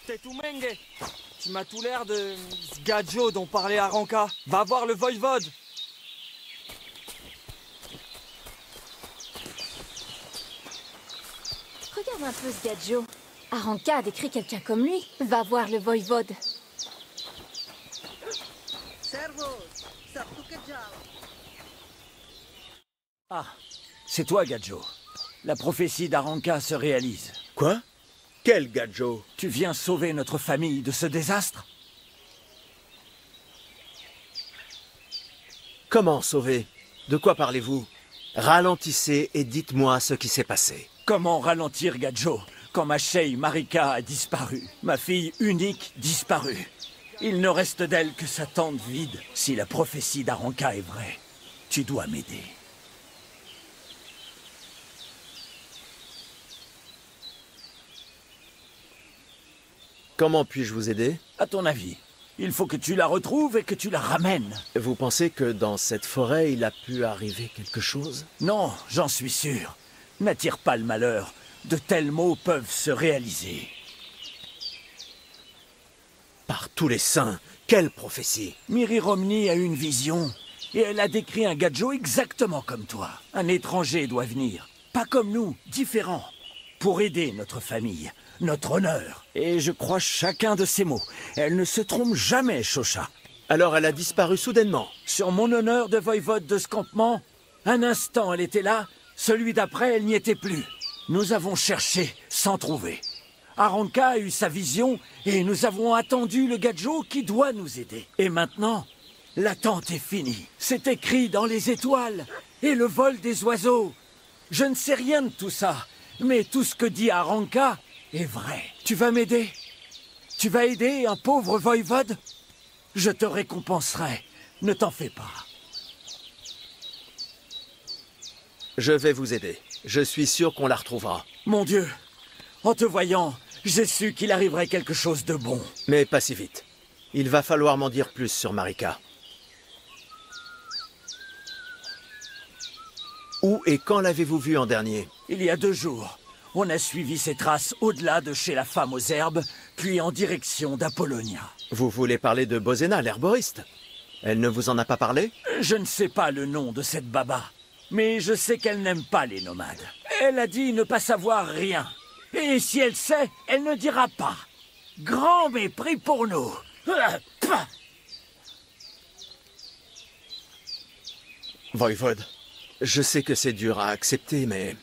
Tetumenge, tu m'as tout l'air de ce Gadjo dont parlait Aranka. Va voir le voïvode. Regarde un peu ce Gadjo. Aranka a décrit quelqu'un comme lui. Va voir le voïvode. Ah, c'est toi, Gadjo. La prophétie d'Aranka se réalise. Quoi? Quel Gadjo? Tu viens sauver notre famille de ce désastre? Comment sauver? De quoi parlez-vous? Ralentissez et dites-moi ce qui s'est passé. Comment ralentir, Gadjo, quand ma Shei Marika a disparu? Ma fille unique disparue. Il ne reste d'elle que sa tente vide. Si la prophétie d'Aranka est vraie, tu dois m'aider. Comment puis-je vous aider? À ton avis, il faut que tu la retrouves et que tu la ramènes. Vous pensez que dans cette forêt, il a pu arriver quelque chose? Non, j'en suis sûr. N'attire pas le malheur. De tels maux peuvent se réaliser. Par tous les saints, quelle prophétie! Miri Romney a eu une vision, et elle a décrit un Gadjo exactement comme toi. Un étranger doit venir, pas comme nous, différent, pour aider notre famille, notre honneur. Et je crois chacun de ces mots. Elle ne se trompe jamais, Shosha. Alors elle a disparu soudainement. Sur mon honneur de voïvode de ce campement, un instant elle était là, celui d'après elle n'y était plus. Nous avons cherché sans trouver. Aranka a eu sa vision et nous avons attendu le Gadjo qui doit nous aider. Et maintenant, l'attente est finie. C'est écrit dans les étoiles et le vol des oiseaux. Je ne sais rien de tout ça, mais tout ce que dit Aranka est vrai. Tu vas m'aider? Tu vas aider un pauvre voïvode? Je te récompenserai. Ne t'en fais pas. Je vais vous aider. Je suis sûr qu'on la retrouvera. Mon Dieu, en te voyant, j'ai su qu'il arriverait quelque chose de bon. Mais pas si vite. Il va falloir m'en dire plus sur Marika. Où et quand l'avez-vous vue en dernier? Il y a 2 jours, on a suivi ses traces au-delà de chez la femme aux herbes, puis en direction d'Apollonia. Vous voulez parler de Bozena, l'herboriste? Elle ne vous en a pas parlé? Je ne sais pas le nom de cette baba, mais je sais qu'elle n'aime pas les nomades. Elle a dit ne pas savoir rien. Et si elle sait, elle ne dira pas. Grand mépris pour nous. Voïvode, je sais que c'est dur à accepter, mais...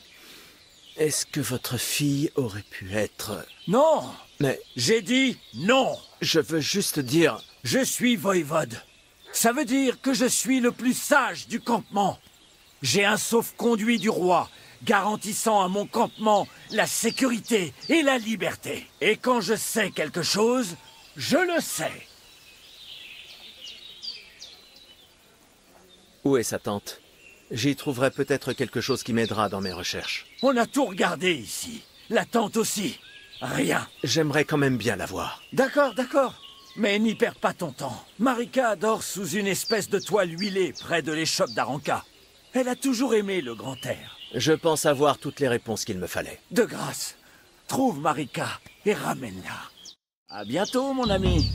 Est-ce que votre fille aurait pu être... Non! Mais... J'ai dit non! Je veux juste dire... Je suis voïvode. Ça veut dire que je suis le plus sage du campement. J'ai un sauf-conduit du roi, garantissant à mon campement la sécurité et la liberté. Et quand je sais quelque chose, je le sais. Où est sa tante? J'y trouverai peut-être quelque chose qui m'aidera dans mes recherches. On a tout regardé ici. La tante aussi. Rien. J'aimerais quand même bien la voir. D'accord, d'accord. Mais n'y perds pas ton temps. Marika dort sous une espèce de toile huilée près de l'échoppe d'Aranka. Elle a toujours aimé le grand air. Je pense avoir toutes les réponses qu'il me fallait. De grâce, trouve Marika et ramène-la. À bientôt, mon ami.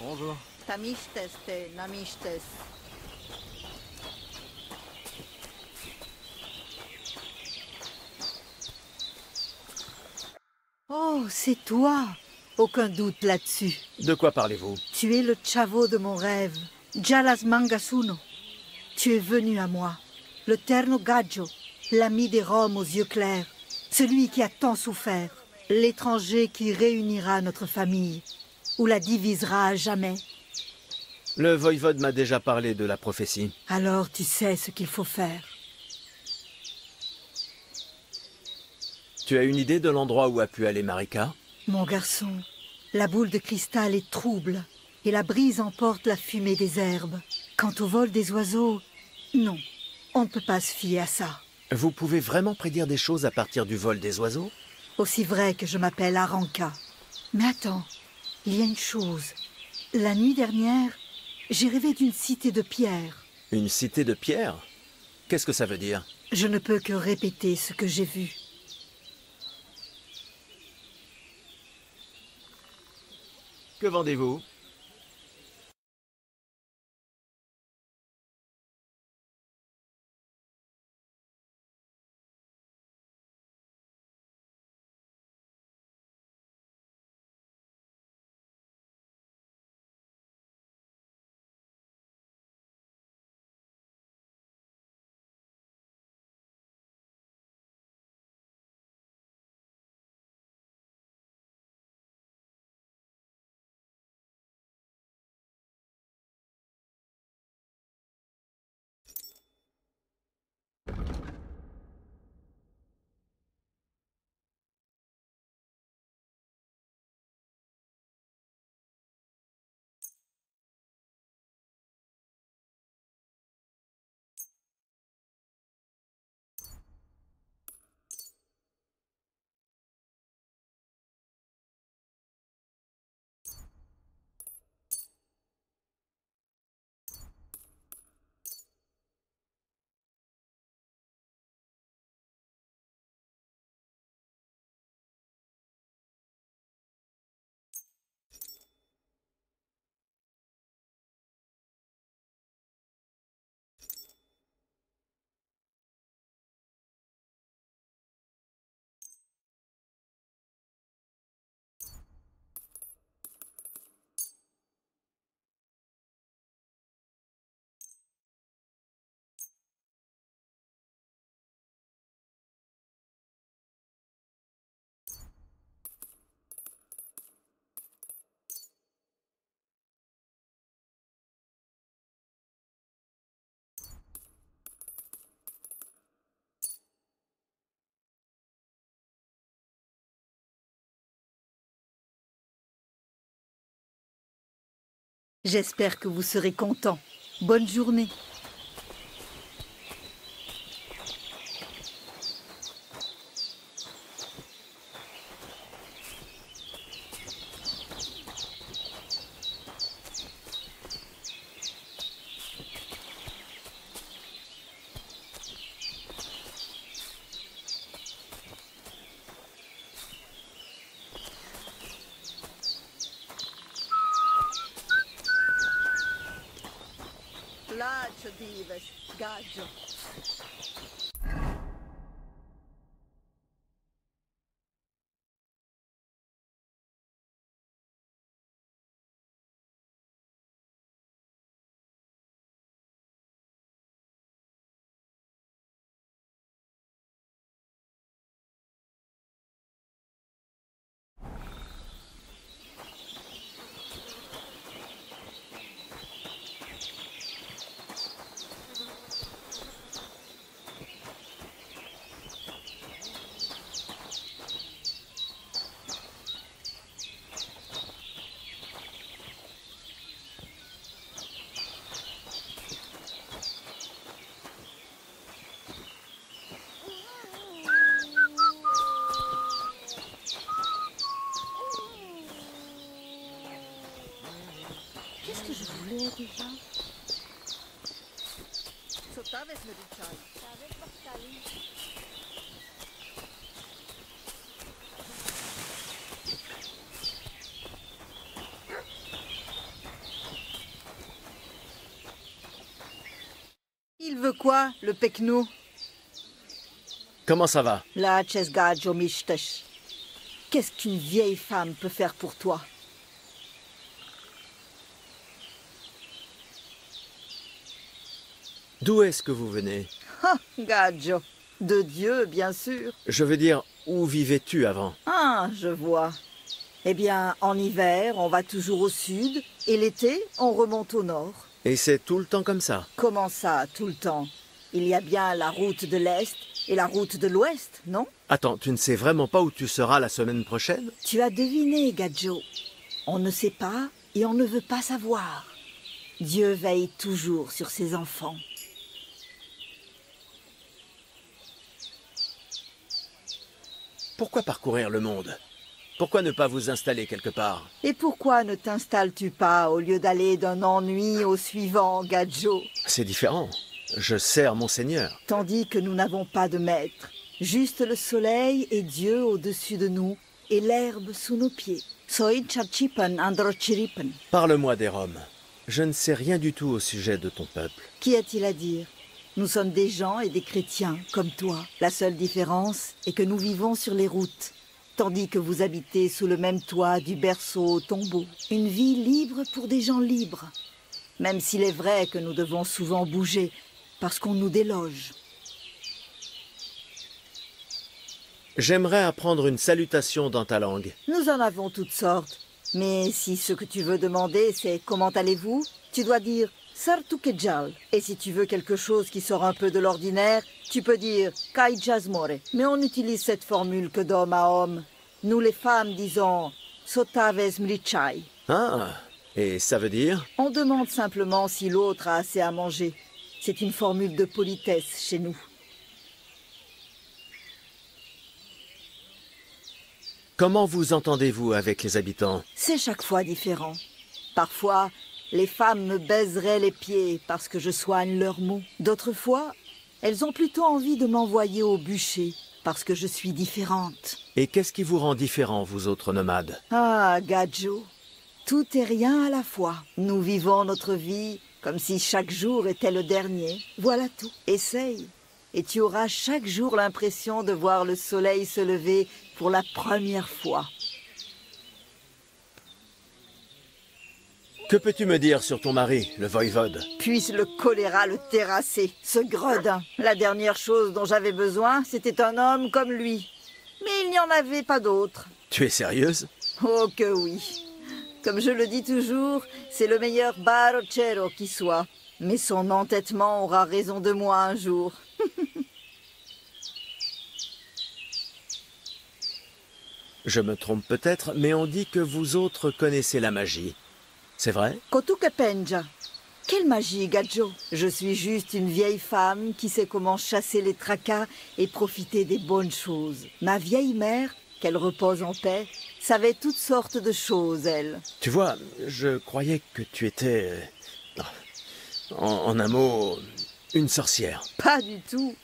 Bonjour. Tamishtes te Namishtes. Oh, c'est toi. Aucun doute là-dessus. De quoi parlez-vous? Tu es le Chavo de mon rêve, Jalas Mangasuno. Tu es venu à moi, le Terno Gadjo, l'ami des Roms aux yeux clairs, celui qui a tant souffert, l'étranger qui réunira notre famille, ou la divisera à jamais. Le voïvode m'a déjà parlé de la prophétie. Alors tu sais ce qu'il faut faire. Tu as une idée de l'endroit où a pu aller Marika? Mon garçon, la boule de cristal est trouble et la brise emporte la fumée des herbes. Quant au vol des oiseaux, non, on ne peut pas se fier à ça. Vous pouvez vraiment prédire des choses à partir du vol des oiseaux? Aussi vrai que je m'appelle Aranka. Mais attends, Il y a une chose. La nuit dernière, j'ai rêvé d'une cité de pierre. Une cité de pierre? Qu'est-ce que ça veut dire? Je ne peux que répéter ce que j'ai vu. Que vendez-vous? J'espère que vous serez content. Bonne journée. Là, tu dis, Gaggio. Qu'est-ce que je voulais déjà? Il veut quoi, le pecno? Comment ça va? Là, Gaggio Mishtesh. Qu'est-ce qu'une vieille femme peut faire pour toi? D'où est-ce que vous venez? Ah, Gaggio. De Dieu, bien sûr. Je veux dire, où vivais-tu avant? Ah, je vois. Eh bien, en hiver, on va toujours au sud, et l'été, on remonte au nord. Et c'est tout le temps comme ça? Comment ça, tout le temps? Il y a bien la route de l'Est et la route de l'Ouest, non? Attends, tu ne sais vraiment pas où tu seras la semaine prochaine? Tu as deviné, Gaggio. On ne sait pas et on ne veut pas savoir. Dieu veille toujours sur ses enfants. Pourquoi parcourir le monde? Pourquoi ne pas vous installer quelque part? Et pourquoi ne t'installes-tu pas au lieu d'aller d'un ennui au suivant, Gadjo? C'est différent. Je sers mon seigneur. Tandis que nous n'avons pas de maître. Juste le soleil et Dieu au-dessus de nous, et l'herbe sous nos pieds. Soy chachipan androchiripan. Parle-moi des Roms. Je ne sais rien du tout au sujet de ton peuple. Qu'y a-t-il à dire? Nous sommes des gens et des chrétiens, comme toi. La seule différence est que nous vivons sur les routes, tandis que vous habitez sous le même toit du berceau au tombeau. Une vie libre pour des gens libres. Même s'il est vrai que nous devons souvent bouger, parce qu'on nous déloge. J'aimerais apprendre une salutation dans ta langue. Nous en avons toutes sortes. Mais si ce que tu veux demander, c'est « Comment allez-vous ?», tu dois dire « Sartukejal ». Et si tu veux quelque chose qui sort un peu de l'ordinaire, tu peux dire « Kaijazmore ». Mais on n'utilise cette formule que d'homme à homme. Nous les femmes disons « Sotaves mlichai ». Ah, et ça veut dire? On demande simplement si l'autre a assez à manger. C'est une formule de politesse chez nous. Comment vous entendez-vous avec les habitants? C'est chaque fois différent. Parfois, les femmes me baiseraient les pieds parce que je soigne leurs maux. D'autres fois, elles ont plutôt envie de m'envoyer au bûcher parce que je suis différente. Et qu'est-ce qui vous rend différent, vous autres nomades? Ah, Gadjo, tout est rien à la fois. Nous vivons notre vie comme si chaque jour était le dernier. Voilà tout. Essaye. Et tu auras chaque jour l'impression de voir le soleil se lever pour la première fois. Que peux-tu me dire sur ton mari, le voïvode? Puisse le choléra le terrasser, ce gredin. La dernière chose dont j'avais besoin, c'était un homme comme lui. Mais il n'y en avait pas d'autre. Tu es sérieuse? Oh que oui. Comme je le dis toujours, c'est le meilleur barocero qui soit. Mais son entêtement aura raison de moi un jour. Je me trompe peut-être, mais on dit que vous autres connaissez la magie. C'est vrai? Kotuke Penja. Quelle magie, Gadjo. Je suis juste une vieille femme qui sait comment chasser les tracas et profiter des bonnes choses. Ma vieille mère, qu'elle repose en paix, savait toutes sortes de choses, elle. Tu vois, je croyais que tu étais... En un mot, une sorcière. Pas du tout.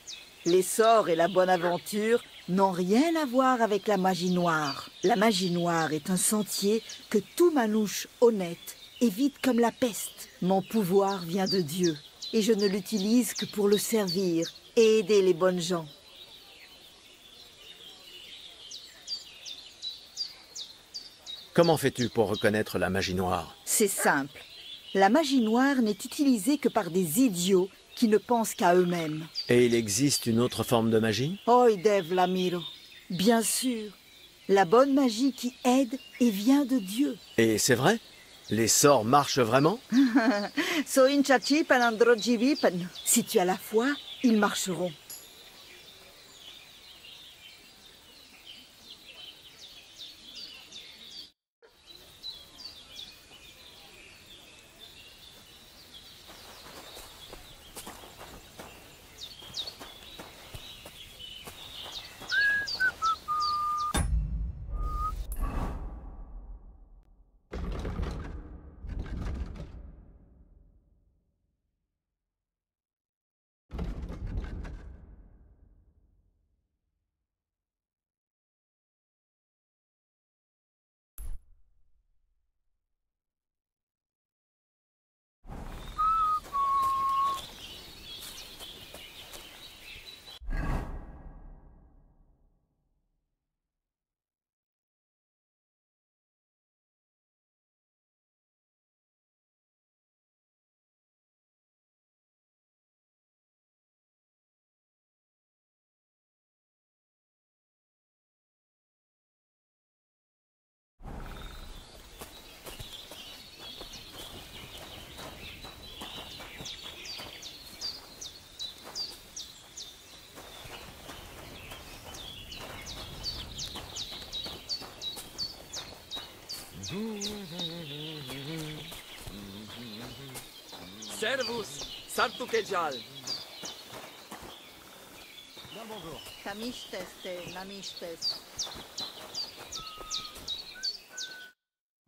Les sorts et la bonne aventure n'ont rien à voir avec la magie noire. La magie noire est un sentier que tout manouche honnête évite comme la peste. Mon pouvoir vient de Dieu et je ne l'utilise que pour le servir et aider les bonnes gens. Comment fais-tu pour reconnaître la magie noire? C'est simple. La magie noire n'est utilisée que par des idiots qui ne pensent qu'à eux-mêmes. Et il existe une autre forme de magie? Oi Dev Lamiro. Bien sûr. La bonne magie qui aide et vient de Dieu. Et c'est vrai? Les sorts marchent vraiment? Si tu as la foi, ils marcheront. Servus, Sartukejal. Kamishtes te namishtes.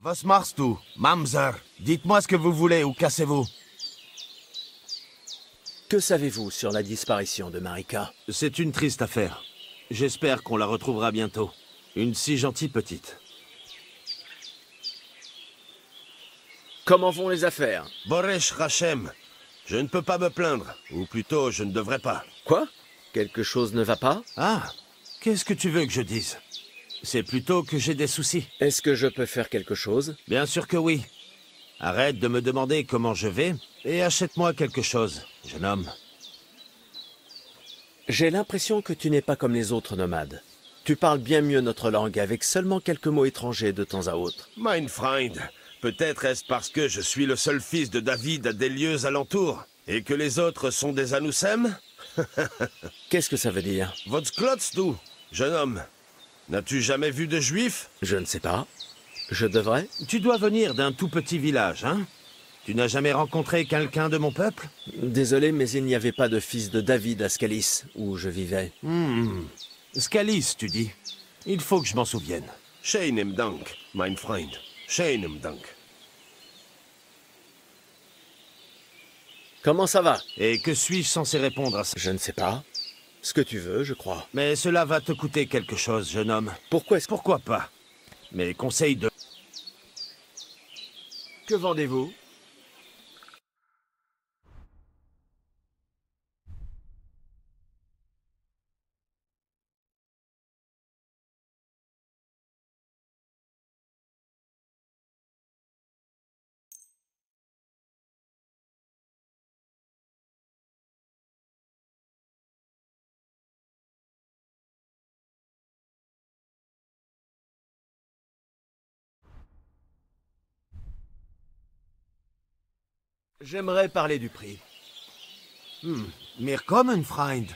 Was machst du, Mamser? Dites-moi ce que vous voulez ou cassez-vous. Que savez-vous sur la disparition de Marika? C'est une triste affaire. J'espère qu'on la retrouvera bientôt. Une si gentille petite. Comment vont les affaires? Boresh Rachem. Je ne peux pas me plaindre. Ou plutôt, je ne devrais pas. Quoi? Quelque chose ne va pas? Ah, qu'est-ce que tu veux que je dise? C'est plutôt que j'ai des soucis. Est-ce que je peux faire quelque chose? Bien sûr que oui. Arrête de me demander comment je vais et achète-moi quelque chose, jeune homme. J'ai l'impression que tu n'es pas comme les autres nomades. Tu parles bien mieux notre langue avec seulement quelques mots étrangers de temps à autre. Mein Freund, peut-être est-ce parce que je suis le seul fils de David des lieux alentours et que les autres sont des Anoussem? Qu'est-ce que ça veut dire? Votre klotz, du, jeune homme. N'as-tu jamais vu de juifs? Je ne sais pas. Je devrais? Tu dois venir d'un tout petit village, hein? Tu n'as jamais rencontré quelqu'un de mon peuple? Désolé, mais il n'y avait pas de fils de David à Scalis, où je vivais. Scalis, tu dis? Il faut que je m'en souvienne. Sheinem Dank, mein Freund. Sheinem Dank. Comment ça va? Et que suis-je censé répondre à ça? Je ne sais pas. Ce que tu veux, je crois. Mais cela va te coûter quelque chose, jeune homme. Pourquoi pas? Mes conseils de... Que vendez-vous? J'aimerais parler du prix. Mir kommen, Freund.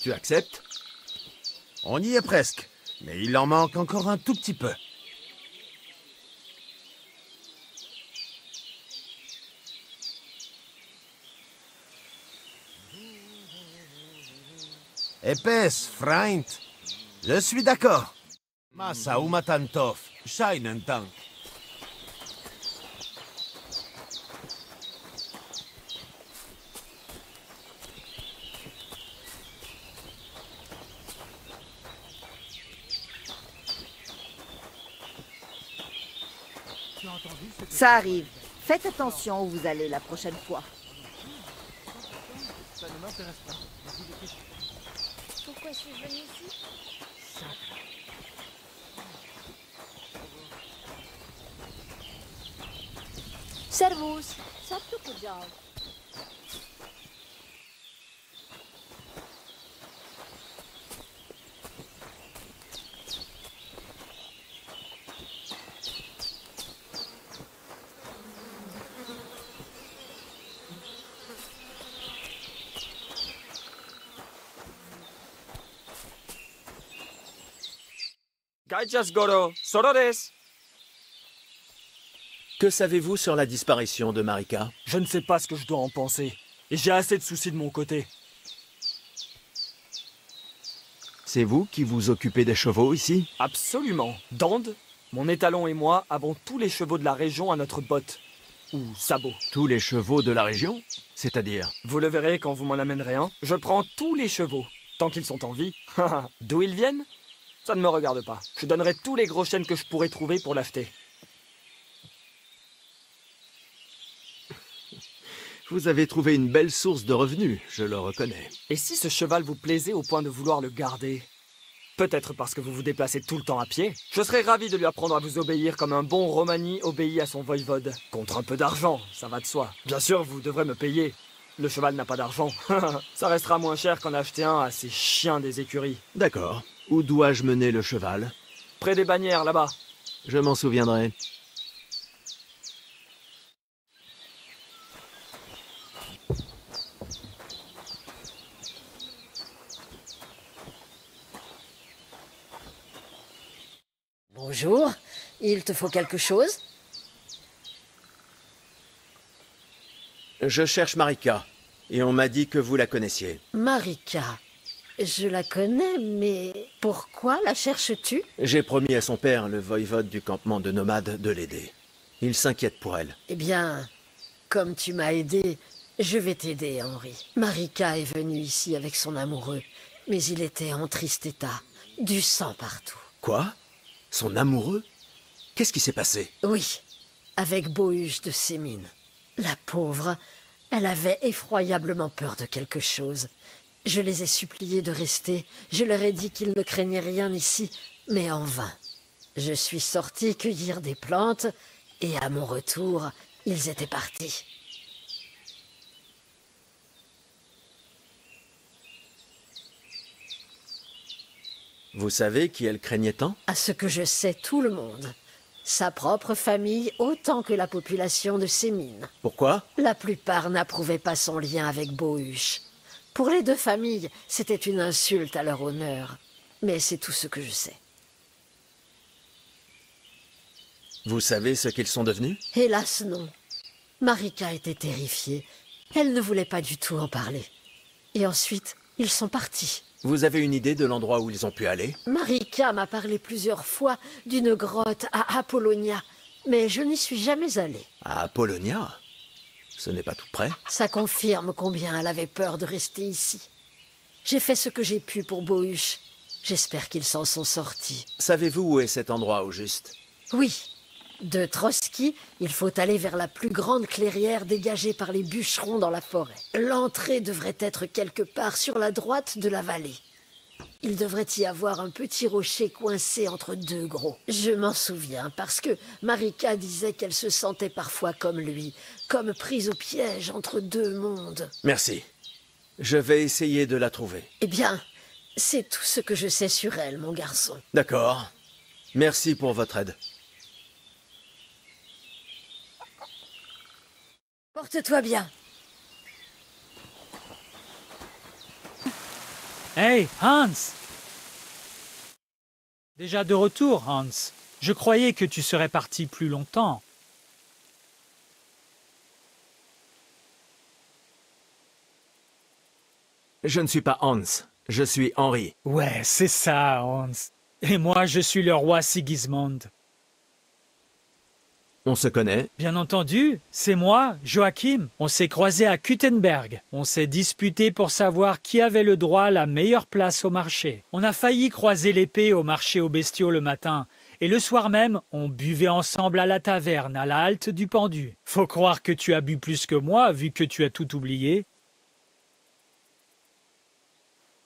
Tu acceptes? On y est presque, mais il en manque encore un tout petit peu. Épaisse, Freund. Je suis d'accord. Massa ou Matantov, Scheinen Dank. Ça arrive. Faites attention où vous allez la prochaine fois. Pourquoi suis-je venue ici? Servus. Saptu kudzal. Gaijas Goro, Sorores. Que savez-vous sur la disparition de Marika? Je ne sais pas ce que je dois en penser. Et j'ai assez de soucis de mon côté. C'est vous qui vous occupez des chevaux ici? Absolument. Dande, mon étalon et moi avons tous les chevaux de la région à notre botte. Ou sabot. Tous les chevaux de la région? C'est-à-dire? Vous le verrez quand vous m'en amènerez un. Je prends tous les chevaux, tant qu'ils sont en vie. D'où ils viennent? Ça ne me regarde pas. Je donnerai tous les gros chênes que je pourrai trouver pour l'acheter. Vous avez trouvé une belle source de revenus, je le reconnais. Et si ce cheval vous plaisait au point de vouloir le garder? Peut-être parce que vous vous déplacez tout le temps à pied. Je serais ravi de lui apprendre à vous obéir comme un bon Romani obéit à son voïvode. Contre un peu d'argent, ça va de soi. Bien sûr, vous devrez me payer. Le cheval n'a pas d'argent. Ça restera moins cher qu'en acheter un à ces chiens des écuries. D'accord. Où dois-je mener le cheval? Près des bannières, là-bas. Je m'en souviendrai. Bonjour. Il te faut quelque chose? Je cherche Marika, et on m'a dit que vous la connaissiez. Marika. Je la connais, mais pourquoi la cherches-tu? J'ai promis à son père, le voïvode du campement de nomades, de l'aider. Il s'inquiète pour elle. Eh bien, comme tu m'as aidé, je vais t'aider, Henri. Marika est venue ici avec son amoureux, mais il était en triste état, du sang partout. Quoi? Son amoureux? Qu'est-ce qui s'est passé? Oui, avec Bohush de Sémine. La pauvre, elle avait effroyablement peur de quelque chose. Je les ai suppliés de rester, je leur ai dit qu'ils ne craignaient rien ici, mais en vain. Je suis sortie cueillir des plantes, et à mon retour, ils étaient partis. Vous savez qui elle craignait tant? À ce que je sais, tout le monde. Sa propre famille autant que la population de Sémine. Pourquoi? La plupart n'approuvaient pas son lien avec Bohush. Pour les deux familles, c'était une insulte à leur honneur. Mais c'est tout ce que je sais. Vous savez ce qu'ils sont devenus? Hélas, non. Marika était terrifiée. Elle ne voulait pas du tout en parler. Et ensuite, ils sont partis. Vous avez une idée de l'endroit où ils ont pu aller? Marika m'a parlé plusieurs fois d'une grotte à Apollonia, mais je n'y suis jamais allée. À Apollonia? Ce n'est pas tout près? Ça confirme combien elle avait peur de rester ici. J'ai fait ce que j'ai pu pour Bohush. J'espère qu'ils s'en sont sortis. Savez-vous où est cet endroit au juste? Oui. De Trotsky, il faut aller vers la plus grande clairière dégagée par les bûcherons dans la forêt. L'entrée devrait être quelque part sur la droite de la vallée. Il devrait y avoir un petit rocher coincé entre deux gros. Je m'en souviens parce que Marika disait qu'elle se sentait parfois comme lui, comme prise au piège entre deux mondes. Merci. Je vais essayer de la trouver. Eh bien, c'est tout ce que je sais sur elle, mon garçon. D'accord. Merci pour votre aide. Porte-toi bien. Hey, Hans! Déjà de retour, Hans. Je croyais que tu serais parti plus longtemps. Je ne suis pas Hans, je suis Henri. Ouais, c'est ça, Hans. Et moi, je suis le roi Sigismund. On se connaît? Bien entendu, c'est moi, Joachim. On s'est croisés à Kuttenberg. On s'est disputé pour savoir qui avait le droit à la meilleure place au marché. On a failli croiser l'épée au marché aux bestiaux le matin. Et le soir même, on buvait ensemble à la taverne, à la halte du pendu. Faut croire que tu as bu plus que moi, vu que tu as tout oublié.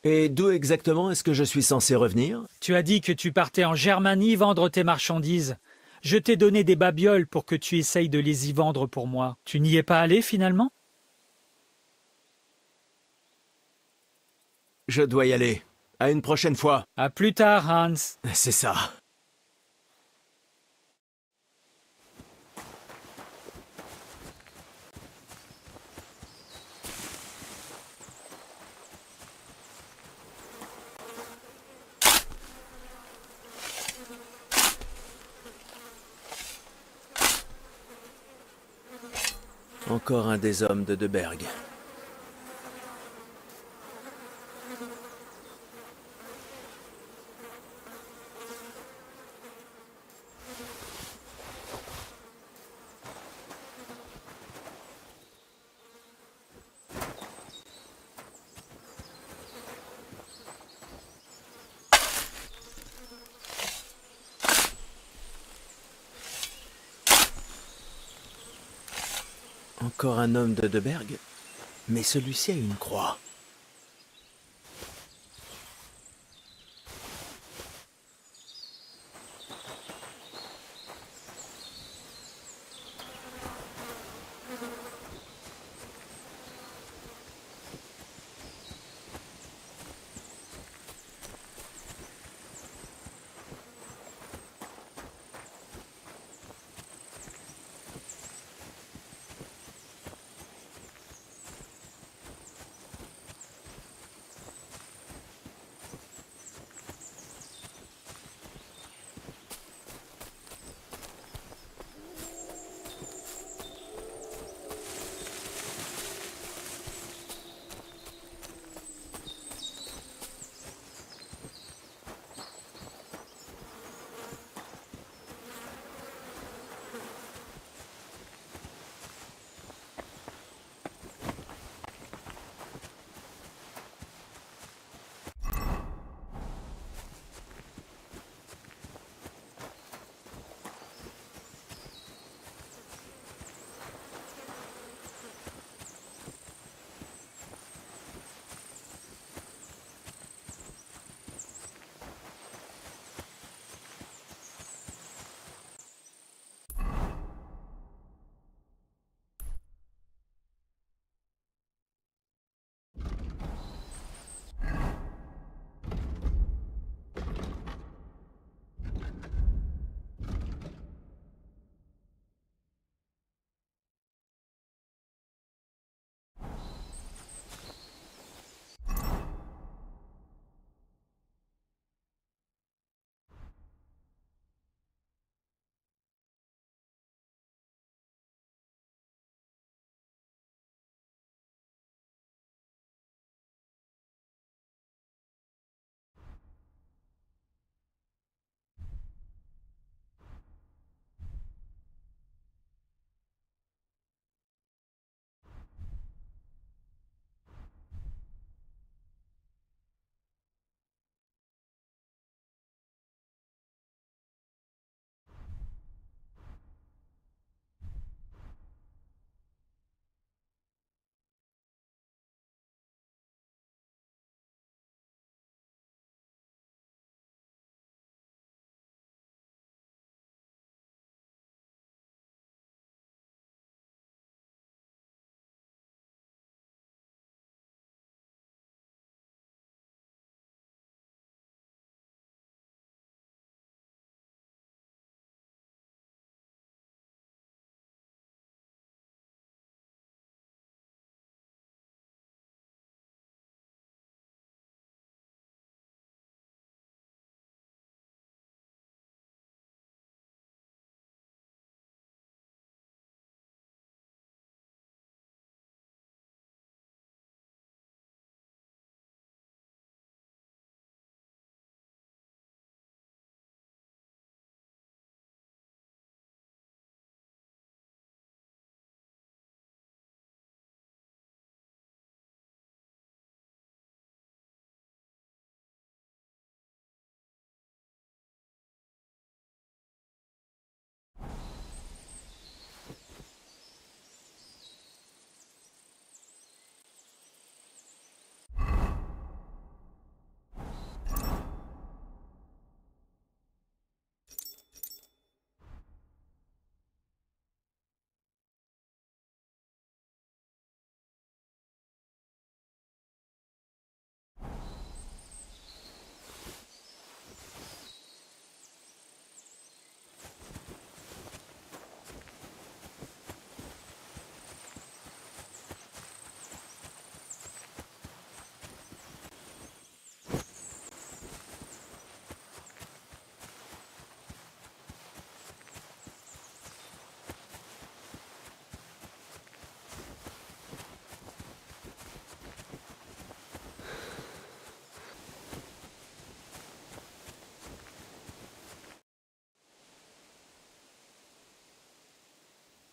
Et d'où exactement est-ce que je suis censé revenir? Tu as dit que tu partais en Germanie vendre tes marchandises. Je t'ai donné des babioles pour que tu essayes de les y vendre pour moi. Tu n'y es pas allé finalement? Je dois y aller. À une prochaine fois. À plus tard, Hans. C'est ça. Encore un des hommes de Deberg. Encore un homme de Deberg, mais celui-ci a une croix.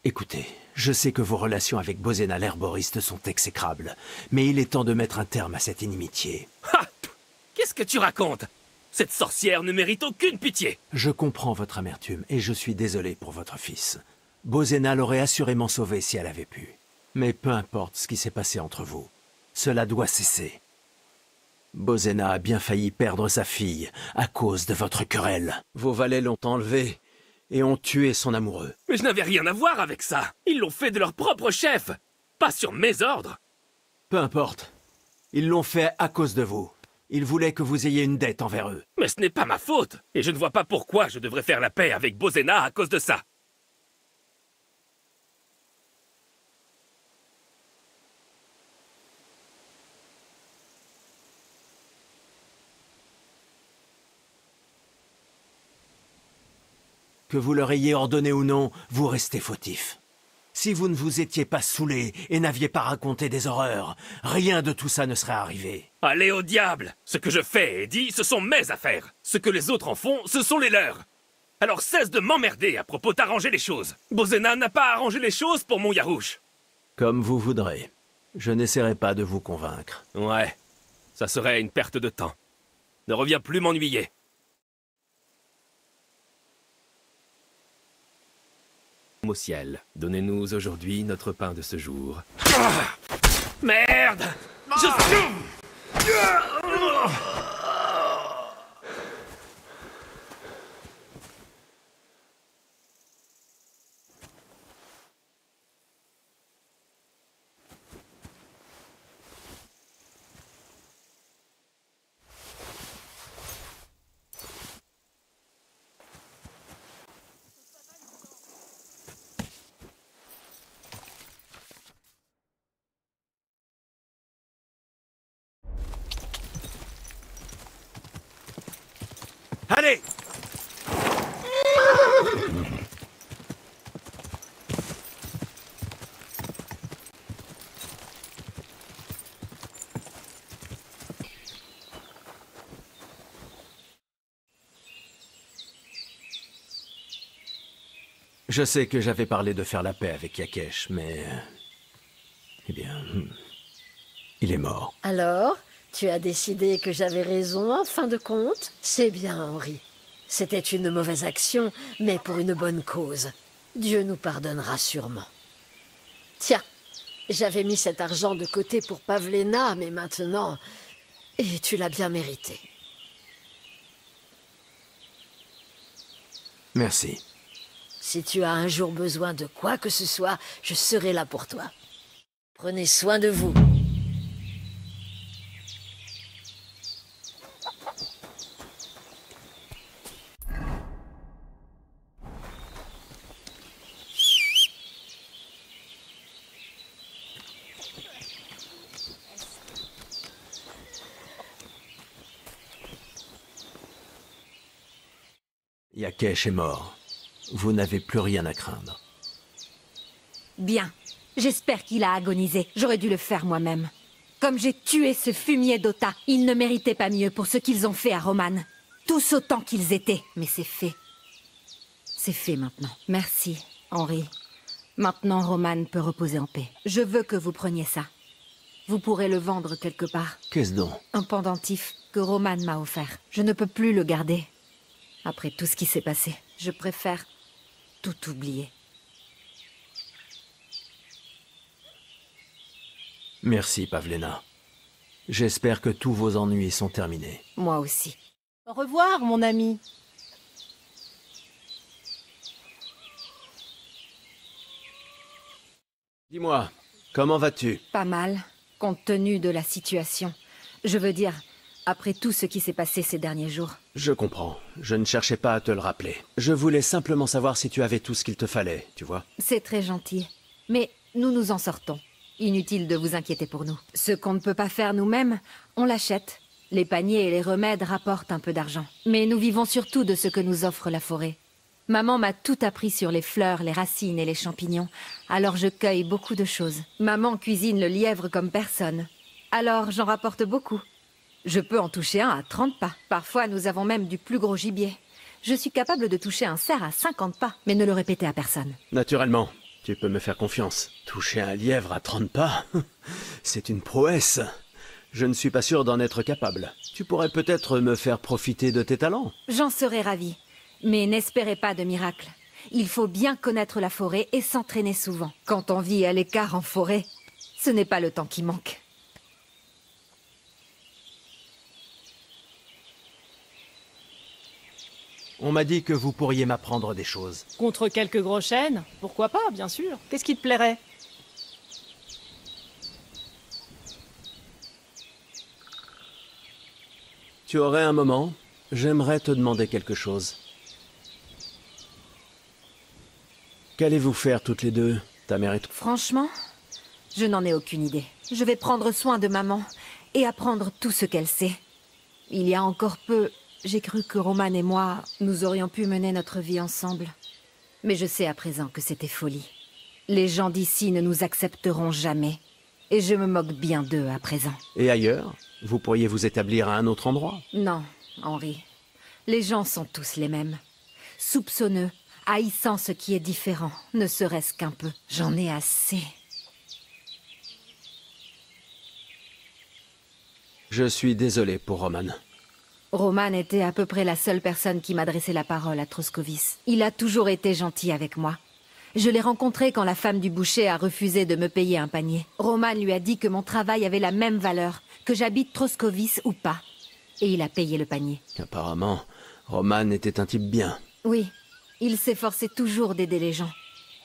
Écoutez, je sais que vos relations avec Bozena l'herboriste sont exécrables, mais il est temps de mettre un terme à cette inimitié. Ha! Qu'est-ce que tu racontes? Cette sorcière ne mérite aucune pitié. Je comprends votre amertume et je suis désolé pour votre fils. Bozena l'aurait assurément sauvé si elle avait pu. Mais peu importe ce qui s'est passé entre vous, cela doit cesser. Bozena a bien failli perdre sa fille à cause de votre querelle. Vos valets l'ont enlevée et ont tué son amoureux. Mais je n'avais rien à voir avec ça. Ils l'ont fait de leur propre chef, pas sur mes ordres. Peu importe. Ils l'ont fait à cause de vous. Ils voulaient que vous ayez une dette envers eux. Mais ce n'est pas ma faute, et je ne vois pas pourquoi je devrais faire la paix avec Bozena à cause de ça. Que vous leur ayez ordonné ou non, vous restez fautif. Si vous ne vous étiez pas saoulé et n'aviez pas raconté des horreurs, rien de tout ça ne serait arrivé. Allez au diable! Ce que je fais et dis, ce sont mes affaires. Ce que les autres en font, ce sont les leurs. Alors cesse de m'emmerder à propos d'arranger les choses. Bozena n'a pas arrangé les choses pour mon Yarouche. Comme vous voudrez. Je n'essaierai pas de vous convaincre. Ouais, ça serait une perte de temps. Ne reviens plus m'ennuyer. Au ciel, donnez-nous aujourd'hui notre pain de ce jour. Ah! Merde! Allez! Je sais que j'avais parlé de faire la paix avec Yakesh, mais... Eh bien... il est mort. Alors, tu as décidé que j'avais raison en fin de compte? C'est bien, Henri. C'était une mauvaise action, mais pour une bonne cause. Dieu nous pardonnera sûrement. Tiens, j'avais mis cet argent de côté pour Pavlena, mais maintenant... Et tu l'as bien mérité. Merci. Si tu as un jour besoin de quoi que ce soit, je serai là pour toi. Prenez soin de vous. Yakesh est mort. Vous n'avez plus rien à craindre. Bien. J'espère qu'il a agonisé. J'aurais dû le faire moi-même. Comme j'ai tué ce fumier d'Ota, ils ne méritaient pas mieux pour ce qu'ils ont fait à Roman. Tous autant qu'ils étaient. Mais c'est fait. C'est fait maintenant. Merci, Henri. Maintenant, Roman peut reposer en paix. Je veux que vous preniez ça. Vous pourrez le vendre quelque part. Qu'est-ce donc? Un pendentif que Roman m'a offert. Je ne peux plus le garder. Après tout ce qui s'est passé, je préfère tout oublier. Merci, Pavlena. J'espère que tous vos ennuis sont terminés. Moi aussi. Au revoir, mon ami. Dis-moi, comment vas-tu? Pas mal, compte tenu de la situation. Je veux dire, après tout ce qui s'est passé ces derniers jours. Je comprends. Je ne cherchais pas à te le rappeler. Je voulais simplement savoir si tu avais tout ce qu'il te fallait, tu vois. C'est très gentil. Mais nous nous en sortons. Inutile de vous inquiéter pour nous. Ce qu'on ne peut pas faire nous-mêmes, on l'achète. Les paniers et les remèdes rapportent un peu d'argent. Mais nous vivons surtout de ce que nous offre la forêt. Maman m'a tout appris sur les fleurs, les racines et les champignons. Alors je cueille beaucoup de choses. Maman cuisine le lièvre comme personne. Alors j'en rapporte beaucoup. Je peux en toucher un à 30 pas. Parfois, nous avons même du plus gros gibier. Je suis capable de toucher un cerf à 50 pas, mais ne le répétez à personne. Naturellement. Tu peux me faire confiance. Toucher un lièvre à 30 pas, c'est une prouesse. Je ne suis pas sûr d'en être capable. Tu pourrais peut-être me faire profiter de tes talents. J'en serais ravie. Mais n'espérez pas de miracle. Il faut bien connaître la forêt et s'entraîner souvent. Quand on vit à l'écart en forêt, ce n'est pas le temps qui manque. On m'a dit que vous pourriez m'apprendre des choses. Contre quelques gros chênes? Pourquoi pas, bien sûr. Qu'est-ce qui te plairait? Tu aurais un moment? J'aimerais te demander quelque chose. Qu'allez-vous faire toutes les deux, ta mère et toi? Franchement, je n'en ai aucune idée. Je vais prendre soin de maman et apprendre tout ce qu'elle sait. Il y a encore peu, j'ai cru que Roman et moi, nous aurions pu mener notre vie ensemble. Mais je sais à présent que c'était folie. Les gens d'ici ne nous accepteront jamais. Et je me moque bien d'eux à présent. Et ailleurs? Vous pourriez vous établir à un autre endroit? Non, Henri. Les gens sont tous les mêmes. Soupçonneux, haïssant ce qui est différent, ne serait-ce qu'un peu. J'en ai assez. Je suis désolé pour Roman. Roman était à peu près la seule personne qui m'adressait la parole à Troskovis. Il a toujours été gentil avec moi. Je l'ai rencontré quand la femme du boucher a refusé de me payer un panier. Roman lui a dit que mon travail avait la même valeur, que j'habite Troskovis ou pas. Et il a payé le panier. Apparemment, Roman était un type bien. Oui, il s'efforçait toujours d'aider les gens.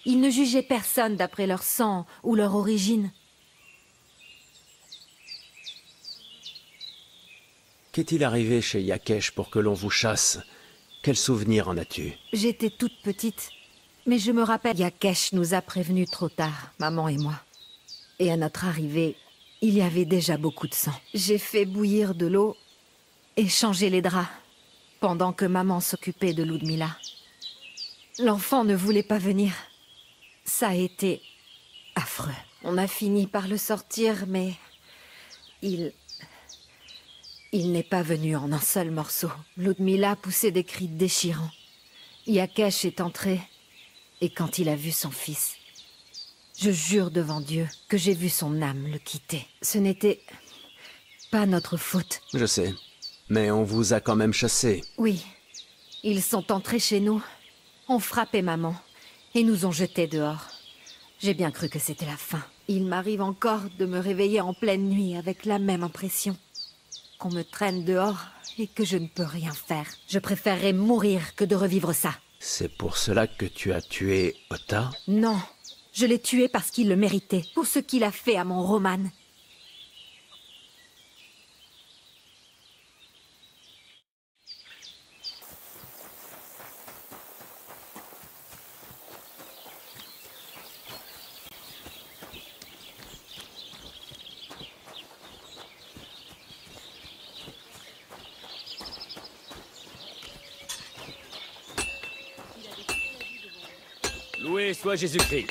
Il ne jugeait personne d'après leur sang ou leur origine. Qu'est-il arrivé chez Yakesh pour que l'on vous chasse? Quel souvenir en as-tu? J'étais toute petite, mais je me rappelle, Yakesh nous a prévenus trop tard, maman et moi. Et à notre arrivée, il y avait déjà beaucoup de sang. J'ai fait bouillir de l'eau et changer les draps, pendant que maman s'occupait de Ludmila. L'enfant ne voulait pas venir. Ça a été affreux. On a fini par le sortir, mais il n'est pas venu en un seul morceau. Ludmila poussait des cris déchirants. Yakesh est entré, et quand il a vu son fils, je jure devant Dieu que j'ai vu son âme le quitter. Ce n'était pas notre faute. Je sais, mais on vous a quand même chassé. Oui, ils sont entrés chez nous, ont frappé maman, et nous ont jetés dehors. J'ai bien cru que c'était la fin. Il m'arrive encore de me réveiller en pleine nuit avec la même impression. Qu'on me traîne dehors et que je ne peux rien faire. Je préférerais mourir que de revivre ça. C'est pour cela que tu as tué Ota? Non, je l'ai tué parce qu'il le méritait, pour ce qu'il a fait à mon Roman. Loué soit Jésus-Christ.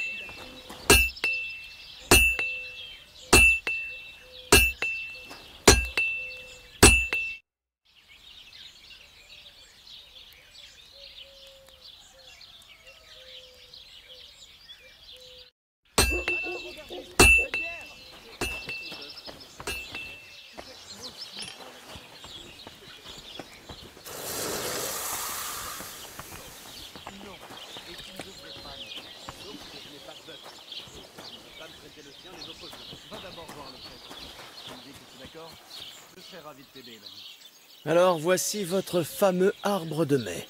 Alors voici votre fameux arbre de mai.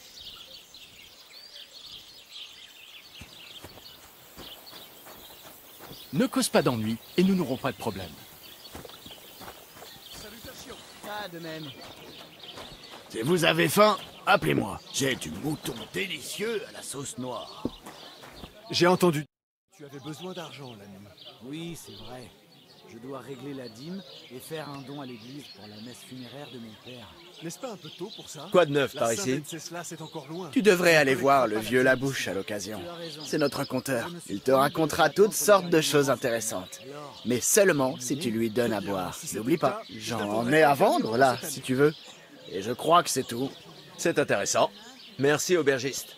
Ne cause pas d'ennui et nous n'aurons pas de problème. Salutations. Ah, de même. Si vous avez faim, appelez-moi. J'ai du mouton délicieux à la sauce noire. J'ai entendu. Tu avais besoin d'argent la nuit. Oui, c'est vrai. Je dois régler la dîme et faire un don à l'église pour la messe funéraire de mon père. N'est-ce pas un peu tôt pour ça? Quoi de neuf par ici? C'est encore loin. Tu devrais aller voir le vieux Labouche à l'occasion. C'est notre conteur. Il te racontera toutes sortes de choses intéressantes. Mais seulement si tu lui donnes à boire. N'oublie pas, j'en ai à vendre là, si tu veux. Et je crois que c'est tout. C'est intéressant. Merci, aubergiste.